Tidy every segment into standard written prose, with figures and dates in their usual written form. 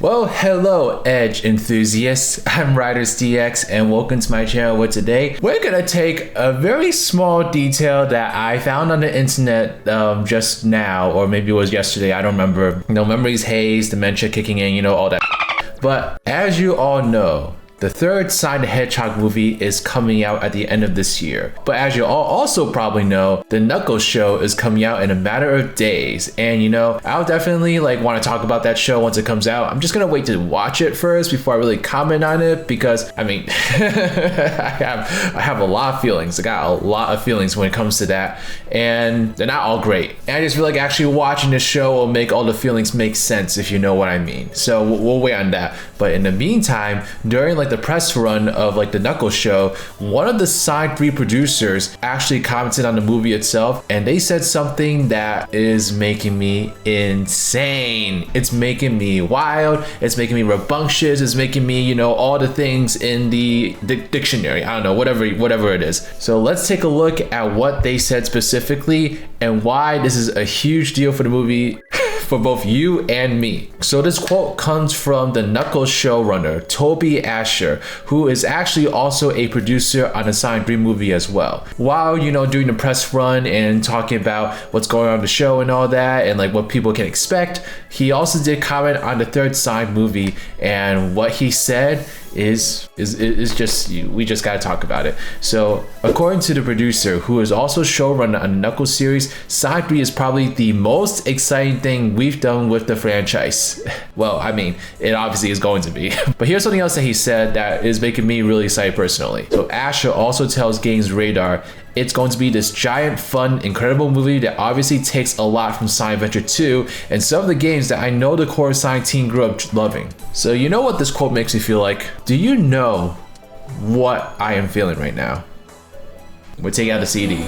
Well, hello Edge enthusiasts, I'm RidersDX and welcome to my channel where today we're gonna take a very small detail that I found on the internet just now, or maybe it was yesterday, I don't remember. Memories haze, dementia kicking in, all that. But as you all know, the third Sonic the Hedgehog movie is coming out at the end of this year. But as you all also probably know, the Knuckles show is coming out in a matter of days. And I'll definitely want to talk about that show once it comes out. I'm just gonna wait to watch it first before I really comment on it because I have a lot of feelings. I got a lot of feelings when it comes to that, and they're not all great. And I just feel like actually watching the show will make all the feelings make sense, if you know what I mean. So we'll wait on that. But in the meantime, during the press run of the Knuckles show, one of the Sonic 3 producers actually commented on the movie itself, and they said something that is making me insane. It's making me wild, it's making me rambunctious, it's making me, all the things in the dictionary. I don't know, whatever it is. So let's take a look at what they said specifically and why this is a huge deal for the movie for both you and me. So this quote comes from the Knuckles showrunner, Toby Asher, who is actually also a producer on the Sonic 3 movie as well. While, doing the press run and talking about what's going on in the show and all that, and what people can expect, he also did comment on the third Sonic movie, and what he said is just, we just gotta talk about it. So according to the producer, who is also showrunner on the Knuckles series, Sonic 3 is probably the most exciting thing we've done with the franchise. Well, it obviously is going to be. But here's something else that he said that is making me really excited personally. So Asher also tells Games Radar it's going to be this giant, fun, incredible movie that obviously takes a lot from Sonic Adventure 2 and some of the games that I know the core Sonic team grew up loving. So you know what this quote makes me feel like? Do you know what I am feeling right now? We're taking out the CD.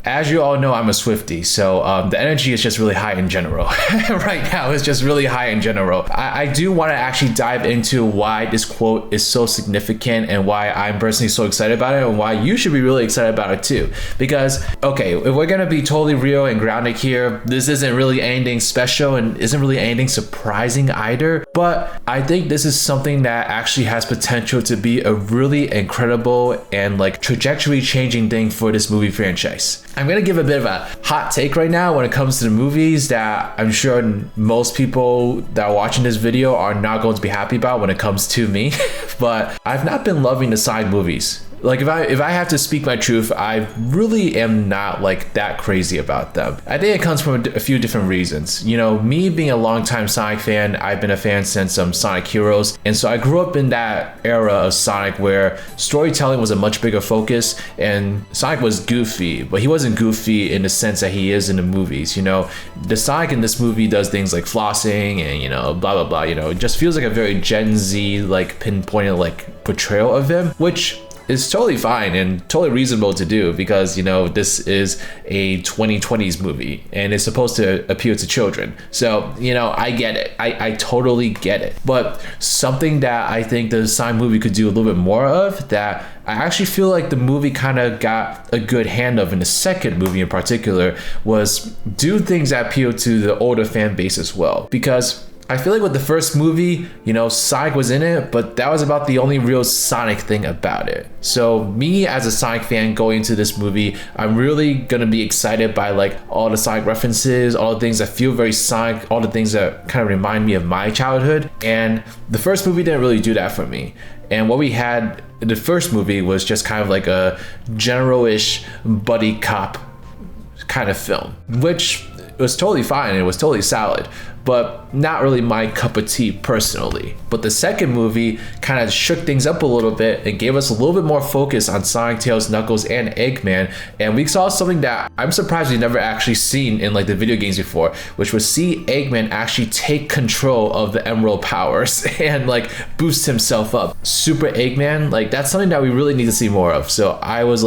As you all know, I'm a Swiftie, so the energy is just really high in general. Right now, it's just really high in general. I do want to actually dive into why this quote is so significant and why I'm personally so excited about it and why you should be really excited about it too. Because, okay, if we're gonna be totally real and grounded here, this isn't really anything special and isn't really anything surprising either, but I think this is something that actually has potential to be a really incredible and trajectory changing thing for this movie franchise. I'm gonna give a bit of a hot take right now when it comes to the movies that I'm sure most people that are watching this video are not going to be happy about when it comes to me, but I've not been loving the Sonic movies. If I have to speak my truth, I really am not that crazy about them. I think it comes from a few different reasons. Me being a longtime Sonic fan, I've been a fan since Sonic Heroes, and so I grew up in that era of Sonic where storytelling was a much bigger focus, and Sonic was goofy, but he wasn't goofy in the sense that he is in the movies. The Sonic in this movie does things like flossing and blah blah blah. It just feels like a very Gen Z pinpointed portrayal of him, which is totally fine and totally reasonable to do because this is a 2020s movie and it's supposed to appeal to children. So I get it. I totally get it. But something that I think the Sonic movie could do a little bit more of, that I actually feel like the movie kind of got a good hand of in the second movie in particular, was do things that appeal to the older fan base as well. Because I feel like with the first movie, Sonic was in it, but that was about the only real Sonic thing about it. So me as a Sonic fan going into this movie, I'm really gonna be excited by all the Sonic references, all the things that feel very Sonic, all the things that kind of remind me of my childhood. And the first movie didn't really do that for me. And what we had in the first movie was just kind of a general-ish buddy cop kind of film, which was totally fine and it was totally solid, but not really my cup of tea personally. But the second movie kind of shook things up a little bit and gave us a little bit more focus on Sonic, Tails, Knuckles, and Eggman, and we saw something that I'm surprised we've never actually seen in the video games before, which was see Eggman actually take control of the Emerald powers and boost himself up. Super Eggman, that's something that we really need to see more of. So I was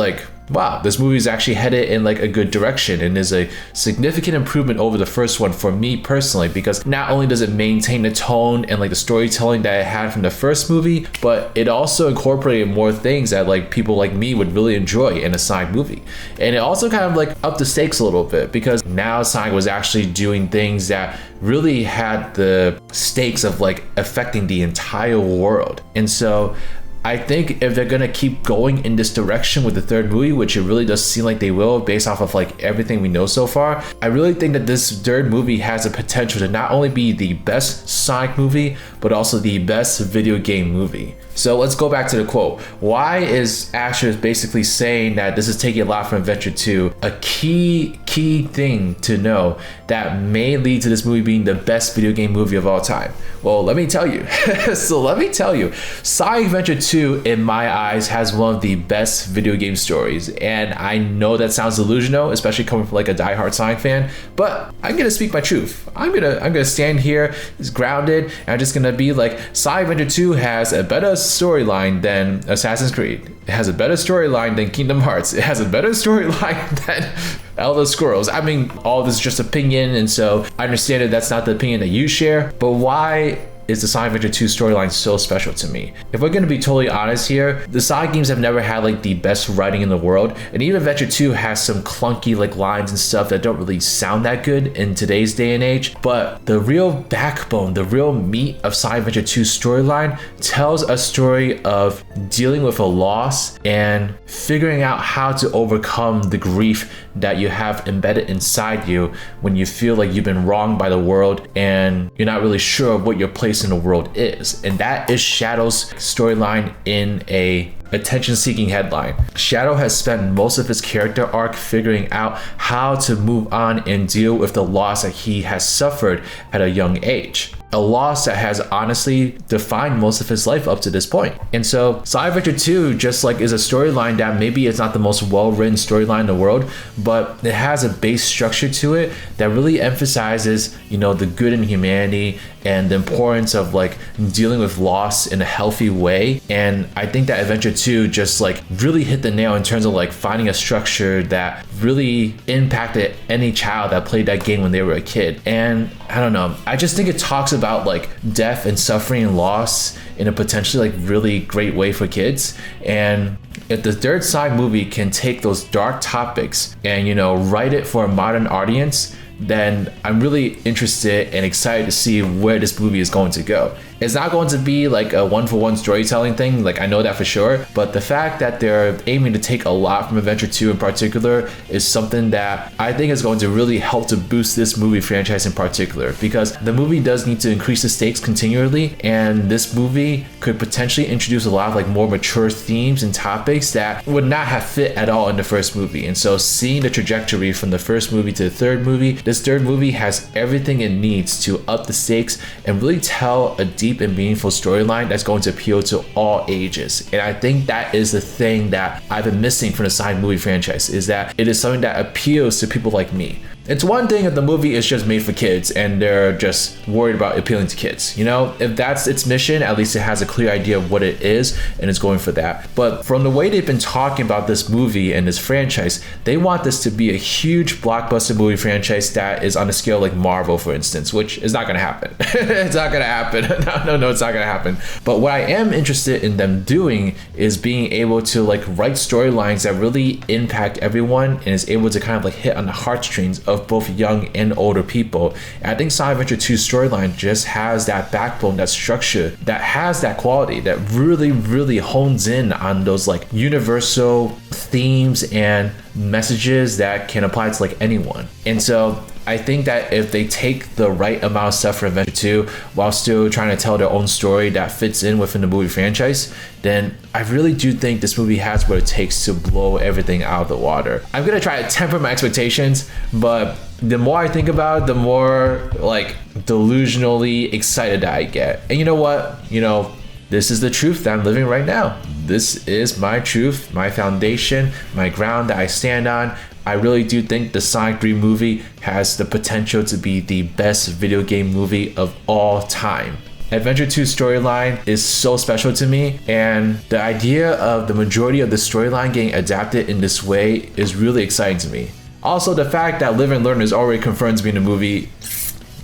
wow, this movie is actually headed in like a good direction and is a significant improvement over the first one for me personally, because not only does it maintain the tone and like the storytelling that it had from the first movie, but it also incorporated more things that like people like me would really enjoy in a Sonic movie. And it also kind of like upped the stakes a little bit, because now Sonic was actually doing things that really had the stakes of like affecting the entire world. And so I think if they're gonna keep going in this direction with the third movie, which it really does seem like they will based off of like everything we know so far, I really think that this third movie has the potential to not only be the best Sonic movie, but also the best video game movie. So let's go back to the quote. Why is Asher basically saying that this is taking a lot from Adventure 2? A key thing to know that may lead to this movie being the best video game movie of all time. Well, let me tell you. Sonic Adventure 2, in my eyes, has one of the best video game stories. And I know that sounds delusional, especially coming from like a diehard Sonic fan, but I'm gonna speak my truth. I'm gonna stand here, it's grounded, and I'm just gonna be like, Sonic Adventure 2 has a better storyline than Assassin's Creed. It has a better storyline than Kingdom Hearts. It has a better storyline than Elder Scrolls. I mean, all this is just opinion, and so I understand that that's not the opinion that you share, but why is the Sonic Adventure 2 storyline so special to me? If we're gonna be totally honest here, the Sonic games have never had like the best writing in the world, and even Adventure 2 has some clunky like lines and stuff that don't really sound that good in today's day and age. But the real backbone, the real meat of Sonic Adventure 2's storyline tells a story of dealing with a loss and figuring out how to overcome the grief that you have embedded inside you when you feel like you've been wronged by the world and you're not really sure what your place in the world is. And that is Shadow's storyline in a attention-seeking headline. Shadow has spent most of his character arc figuring out how to move on and deal with the loss that he has suffered at a young age. A loss that has honestly defined most of his life up to this point. And so Sonic Adventure 2 just like is a storyline that maybe it's not the most well-written storyline in the world, but it has a base structure to it that really emphasizes, you know, the good in humanity and the importance of like dealing with loss in a healthy way. And I think that Adventure 2 just like really hit the nail in terms of like finding a structure that really impacted any child that played that game when they were a kid. And I don't know, I just think it talks about like death and suffering and loss in a potentially like really great way for kids. And if the third Sonic movie can take those dark topics and, you know, write it for a modern audience, then I'm really interested and excited to see where this movie is going to go. It's not going to be like a one-for-one storytelling thing, like I know that for sure, but the fact that they're aiming to take a lot from Adventure 2 in particular is something that I think is going to really help to boost this movie franchise in particular, because the movie does need to increase the stakes continually, and this movie could potentially introduce a lot of like more mature themes and topics that would not have fit at all in the first movie. And so seeing the trajectory from the first movie to the third movie, this third movie has everything it needs to up the stakes and really tell a deep and meaningful storyline that's going to appeal to all ages. And I think that is the thing that I've been missing from the Sonic movie franchise, is that it is something that appeals to people like me. It's one thing if the movie is just made for kids and they're just worried about appealing to kids. You know, if that's its mission, at least it has a clear idea of what it is and it's going for that. But from the way they've been talking about this movie and this franchise, they want this to be a huge blockbuster movie franchise that is on a scale like Marvel, for instance, which is not going to happen. It's not going to happen. No, it's not going to happen. But what I am interested in them doing is being able to like write storylines that really impact everyone and is able to kind of like hit on the heartstrings of both young and older people. And I think Sonic Adventure 2's storyline just has that backbone, that structure, that has that quality that really hones in on those like universal themes and messages that can apply to like anyone. And so I think that if they take the right amount of stuff from Adventure 2 while still trying to tell their own story that fits in within the movie franchise, then I really do think this movie has what it takes to blow everything out of the water. I'm gonna try to temper my expectations, but the more I think about it, the more like delusionally excited I get. And you know what? You know, this is the truth that I'm living right now. This is my truth, my foundation, my ground that I stand on. I really do think the Sonic 3 movie has the potential to be the best video game movie of all time. Adventure 2 storyline is so special to me, and the idea of the majority of the storyline getting adapted in this way is really exciting to me. Also, the fact that Live and Learn is already confirmed to be in the movie,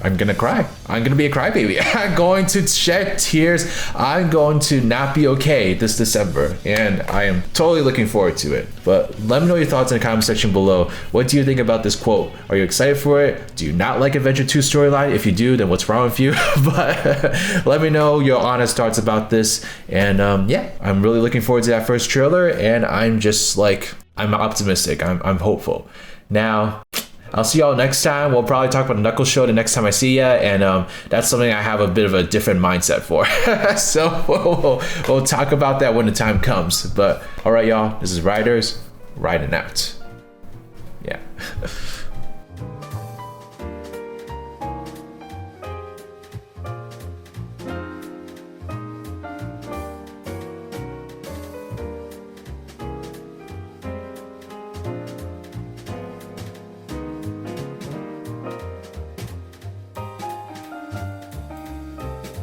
I'm gonna cry. I'm gonna be a crybaby. I'm going to shed tears. I'm going to not be okay this December, and I am totally looking forward to it. But let me know your thoughts in the comment section below. What do you think about this quote? Are you excited for it? Do you not like Adventure 2 storyline? If you do, then what's wrong with you? But let me know your honest thoughts about this. And yeah, I'm really looking forward to that first trailer, and I'm just like, I'm optimistic. I'm hopeful. Now, I'll see y'all next time. We'll probably talk about the Knuckles show the next time I see ya, and that's something I have a bit of a different mindset for. So we'll talk about that when the time comes. But all right, y'all, this is Riders, riding out. Yeah.